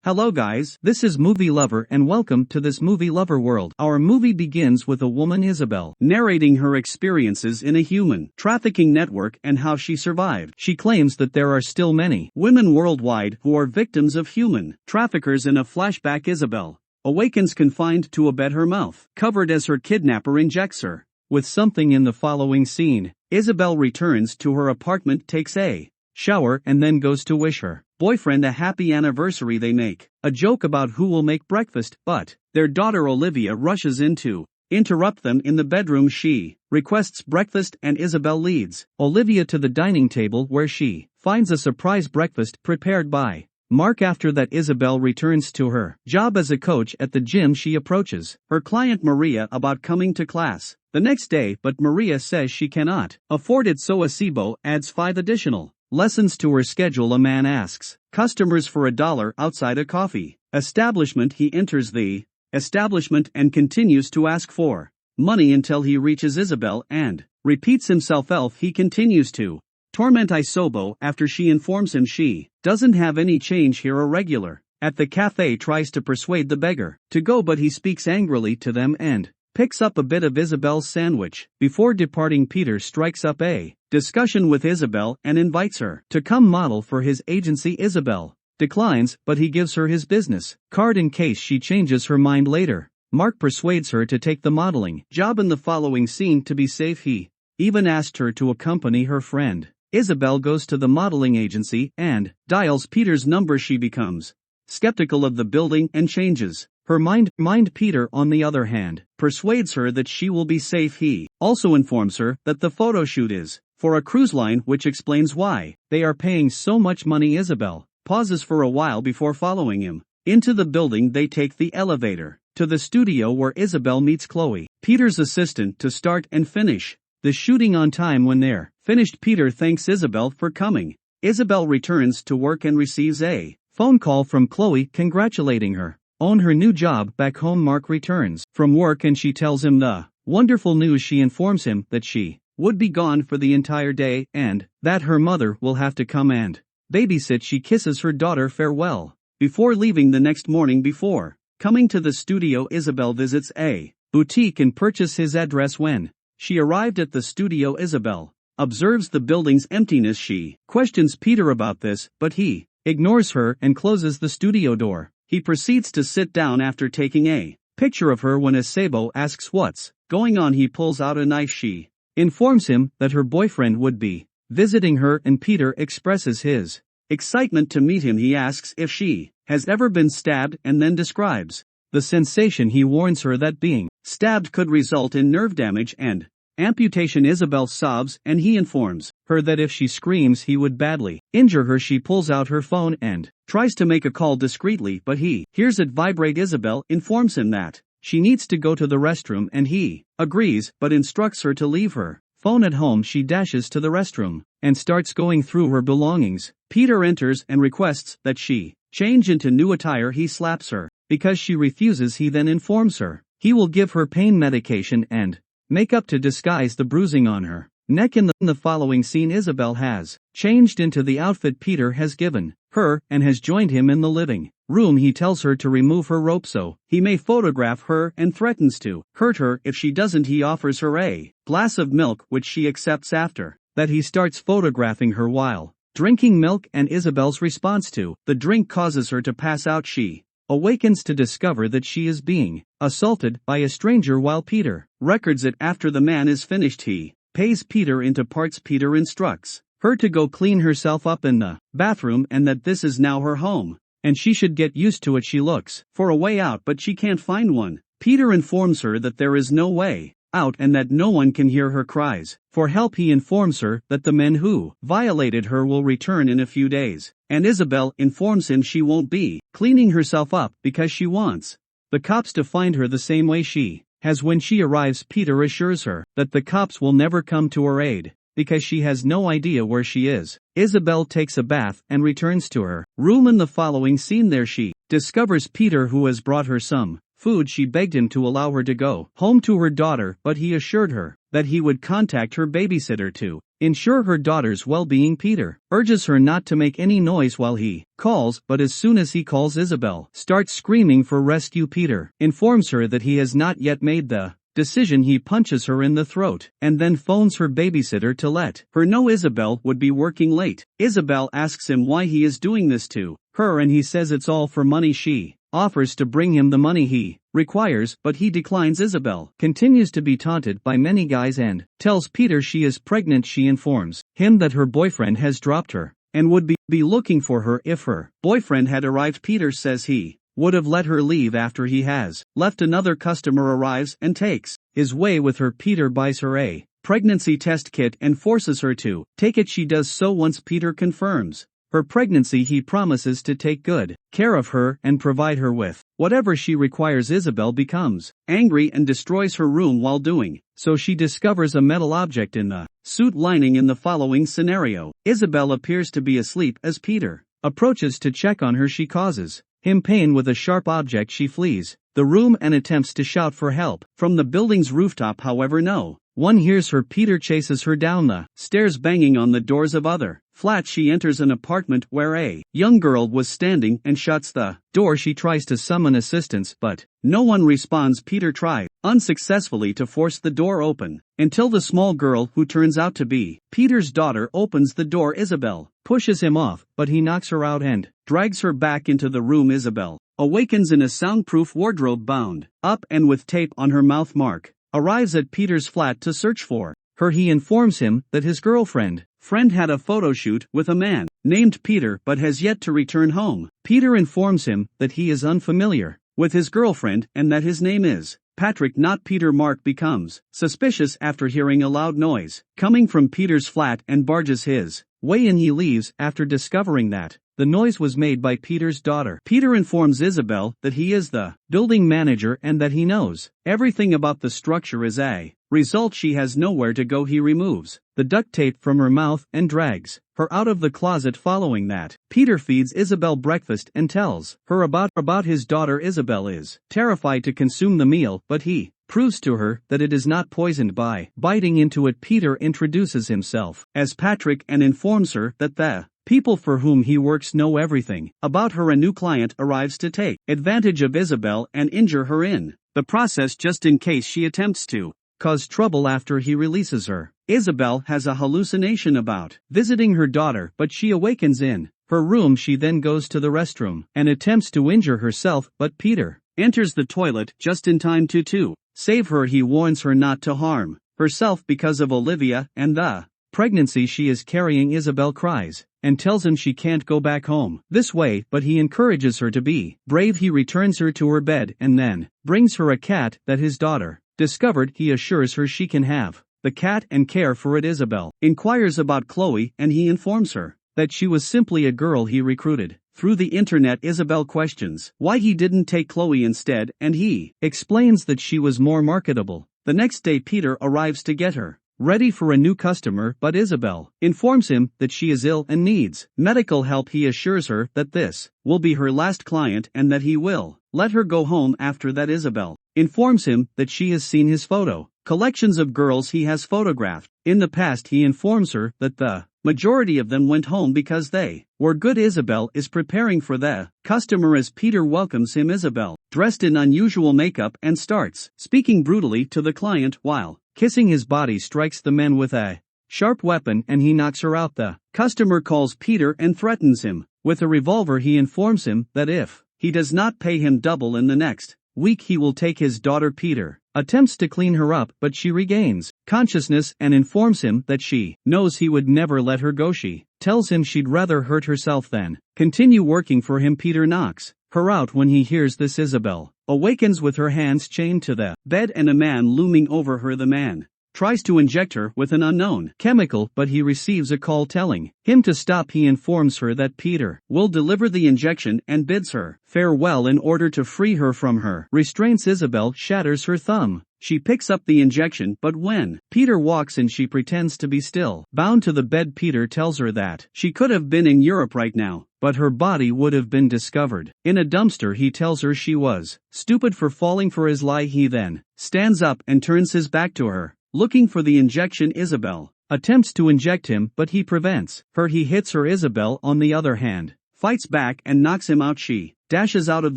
Hello guys, this is Movie Lover and welcome to this Movie Lover world. Our movie begins with a woman Isabel narrating her experiences in a human trafficking network and how she survived. She claims that there are still many women worldwide who are victims of human traffickers. In a flashback, Isabel awakens confined to a bed, her mouth covered as her kidnapper injects her with something. In the following scene, Isabel returns to her apartment, takes a shower and then goes to wish her boyfriend a happy anniversary. They make a joke about who will make breakfast, but their daughter Olivia rushes in to interrupt them in the bedroom. She requests breakfast and Isabel leads Olivia to the dining table where she finds a surprise breakfast prepared by Mark. After that, Isabel returns to her job as a coach at the gym. She approaches her client Maria about coming to class the next day, but Maria says she cannot afford it, so Acebo adds 5 additional lessons to her schedule. A man asks customers for $1 outside a coffee establishment. He enters the establishment and continues to ask for money until he reaches Isabel and repeats himself. He continues to torment Isobo after she informs him she doesn't have any change here. A regular at the cafe tries to persuade the beggar to go, but he speaks angrily to them and picks up a bit of Isabel's sandwich. Before departing, Peter strikes up a discussion with Isabel and invites her to come model for his agency. Isabel declines, but he gives her his business card in case she changes her mind later. Mark persuades her to take the modeling job. In the following scene, to be safe, he even asked her to accompany her friend. Isabel goes to the modeling agency and dials Peter's number. She becomes skeptical of the building and changes her mind. Peter, on the other hand, persuades her that she will be safe. He also informs her that the photo shoot is for a cruise line, which explains why they are paying so much money. Isabel pauses for a while before following him into the building. They take the elevator to the studio where Isabel meets Chloe, Peter's assistant, to start and finish the shooting on time. When they're finished, Peter thanks Isabel for coming. Isabel returns to work and receives a phone call from Chloe congratulating her on her new job. Back home, Mark returns from work and she tells him the wonderful news. She informs him that she would be gone for the entire day and that her mother will have to come and babysit. She kisses her daughter farewell before leaving the next morning. Before coming to the studio, Isabel visits a boutique and purchases his address. When she arrived at the studio, Isabel observes the building's emptiness. She questions Peter about this, but he ignores her and closes the studio door. He proceeds to sit down after taking a picture of her. When Acebo asks what's going on, he pulls out a knife. She informs him that her boyfriend would be visiting her and Peter expresses his excitement to meet him. He asks if she has ever been stabbed and then describes the sensation. He warns her that being stabbed could result in nerve damage and amputation. Isabel sobs and he informs her that if she screams he would badly injure her. She pulls out her phone and tries to make a call discreetly, but he hears it vibrate. Isabel informs him that she needs to go to the restroom and he agrees but instructs her to leave her phone at home. She dashes to the restroom and starts going through her belongings. Peter enters and requests that she change into new attire. He slaps her because she refuses. He then informs her he will give her pain medication and makeup to disguise the bruising on her neck. In the following scene, Isabel has changed into the outfit Peter has given her and has joined him in the living room. He tells her to remove her robe so he may photograph her and threatens to hurt her if she doesn't. He offers her a glass of milk, which she accepts. After that, he starts photographing her while drinking milk, and Isabel's response to the drink causes her to pass out. She awakens to discover that she is being assaulted by a stranger while Peter records it. After the man is finished, he pays Peter into parts. Peter instructs her to go clean herself up in the bathroom and that this is now her home and she should get used to it. She looks for a way out, but she can't find one. Peter informs her that there is no way out and that no one can hear her cries for help. He informs her that the men who violated her will return in a few days, and Isabel informs him she won't be cleaning herself up because she wants the cops to find her the same way she has when she arrives. Peter assures her that the cops will never come to her aid because she has no idea where she is. Isabel takes a bath and returns to her room. In the following scene, there she discovers Peter, who has brought her some food. She begged him to allow her to go home to her daughter, but he assured her that he would contact her babysitter to ensure her daughter's well-being. Peter urges her not to make any noise while he calls, but as soon as he calls, Isabel starts screaming for rescue. Peter informs her that he has not yet made the decision. He punches her in the throat, and then phones her babysitter to let her know Isabel would be working late. Isabel asks him why he is doing this to her, and he says it's all for money. She offers to bring him the money he requires, but he declines. Isabel continues to be taunted by many guys and tells Peter she is pregnant. She informs him that her boyfriend has dropped her and would be looking for her if her boyfriend had arrived. Peter says he would have let her leave after he has left. Another customer arrives and takes his way with her. Peter buys her a pregnancy test kit and forces her to take it. She does so. Once Peter confirms her pregnancy, he promises to take good care of her and provide her with whatever she requires. Isabel becomes angry and destroys her room while doing so. She discovers a metal object in the suit lining. In the following scenario, Isabel appears to be asleep. As Peter approaches to check on her, she causes him pain with a sharp object. She flees the room and attempts to shout for help from the building's rooftop. However, no one hears her. Peter chases her down the stairs, banging on the doors of other flats. She enters an apartment where a young girl was standing and shuts the door. She tries to summon assistance, but no one responds. Peter tries unsuccessfully to force the door open until the small girl, who turns out to be Peter's daughter, opens the door. Isabel pushes him off, but he knocks her out and drags her back into the room. Isabel awakens in a soundproof wardrobe, bound up and with tape on her mouth. Mark arrives at Peter's flat to search for her. He informs him that his girlfriend had a photo shoot with a man named Peter but has yet to return home. Peter informs him that he is unfamiliar with his girlfriend and that his name is Patrick, not Peter. Mark becomes suspicious after hearing a loud noise coming from Peter's flat and barges his way in. He leaves after discovering that the noise was made by Peter's daughter. Peter informs Isabel that he is the building manager and that he knows everything about the structure. As a result, she has nowhere to go. He removes the duct tape from her mouth and drags her out of the closet. Following that, Peter feeds Isabel breakfast and tells her about his daughter. Isabel is terrified to consume the meal, but he proves to her that it is not poisoned by biting into it. Peter introduces himself as Patrick and informs her that the people for whom he works know everything about her. A new client arrives to take advantage of Isabel and injure her in the process, just in case she attempts to cause trouble after he releases her. Isabel has a hallucination about visiting her daughter, but she awakens in her room. She then goes to the restroom and attempts to injure herself, but Peter enters the toilet just in time to save her. He warns her not to harm herself because of Olivia and the pregnancy she is carrying. Isabel cries and tells him she can't go back home this way, but he encourages her to be brave. He returns her to her bed and then brings her a cat that his daughter discovered. He assures her she can have the cat and care for it. Isabel inquires about Chloe and he informs her that she was simply a girl he recruited through the internet. Isabel questions why he didn't take Chloe instead, and he explains that she was more marketable. The next day, Peter arrives to get her ready for a new customer, but Isabel informs him that she is ill and needs medical help. He assures her that this will be her last client and that he will let her go home after that. Isabel informs him that she has seen his photo collections of girls he has photographed in the past. He informs her that the majority of them went home because they were good. Isabel is preparing for the customer as Peter welcomes him. Isabel, dressed in unusual makeup, and starts speaking brutally to the client while kissing his body, strikes the man with a sharp weapon and he knocks her out. The customer calls Peter and threatens him with a revolver. He informs him that if he does not pay him double in the next week, he will take his daughter. Peter attempts to clean her up, but she regains consciousness and informs him that she knows he would never let her go. She tells him she'd rather hurt herself than continue working for him. Peter knocks her out. When he hears this, Isabel awakens with her hands chained to the bed and a man looming over her. The man tries to inject her with an unknown chemical, but he receives a call telling him to stop. He informs her that Peter will deliver the injection and bids her farewell in order to free her from her restraints. Isabel shatters her thumb. She picks up the injection, but when Peter walks in, she pretends to be still bound to the bed. Peter tells her that she could have been in Europe right now, but her body would have been discovered in a dumpster. He tells her she was stupid for falling for his lie. He then stands up and turns his back to her, looking for the injection. Isabel attempts to inject him but he prevents her. He hits her. Isabel, on the other hand, fights back and knocks him out. She dashes out of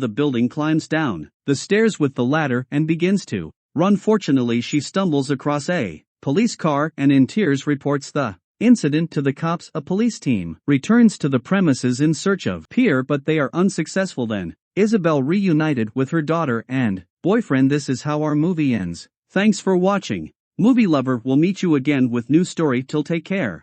the building, climbs down the stairs with the ladder and begins to run. Fortunately she stumbles across a police car and in tears reports the incident to the cops. A police team returns to the premises in search of Pierre but they are unsuccessful. Then Isabel reunited with her daughter and boyfriend. This is how our movie ends. Thanks for watching. Movie Lover will meet you again with new story. Till take care.